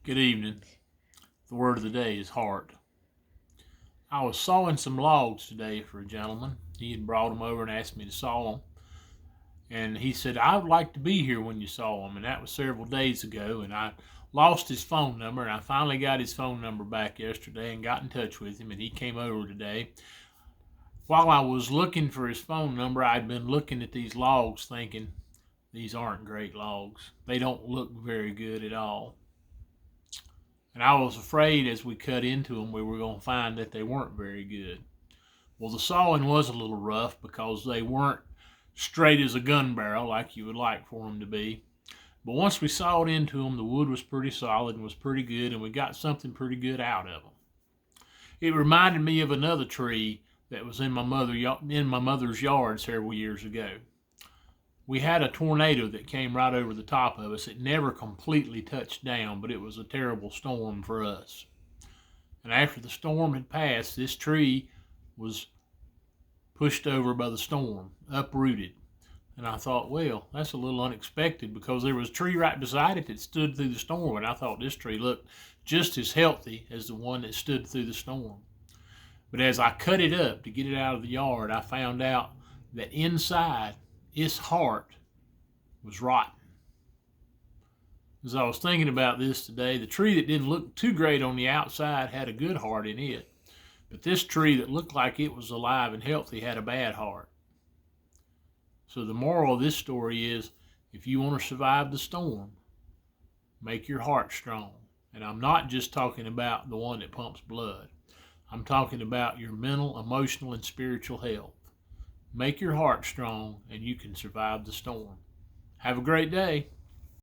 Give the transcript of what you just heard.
Good evening. The word of the day is heart. I was sawing some logs today for a gentleman. He had brought them over and asked me to saw them. And he said, I would like to be here when you saw them. And that was several days ago. And I lost his phone number. And I finally got his phone number back yesterday and got in touch with him. And he came over today. While I was looking for his phone number, I'd been looking at these logs thinking, these aren't great logs. They don't look very good at all. And I was afraid as we cut into them, we were going to find that they weren't very good. Well, the sawing was a little rough because they weren't straight as a gun barrel like you would like for them to be. But once we sawed into them, the wood was pretty solid and was pretty good, and we got something pretty good out of them. It reminded me of another tree that was in my mother's yard several years ago. We had a tornado that came right over the top of us. It never completely touched down, but it was a terrible storm for us. And after the storm had passed, this tree was pushed over by the storm, uprooted. And I thought, well, that's a little unexpected because there was a tree right beside it that stood through the storm. And I thought this tree looked just as healthy as the one that stood through the storm. But as I cut it up to get it out of the yard, I found out that inside its heart was rotten. As I was thinking about this today, the tree that didn't look too great on the outside had a good heart in it. But this tree that looked like it was alive and healthy had a bad heart. So the moral of this story is, if you want to survive the storm, make your heart strong. And I'm not just talking about the one that pumps blood. I'm talking about your mental, emotional, and spiritual health. Make your heart strong and you can survive the storm. Have a great day.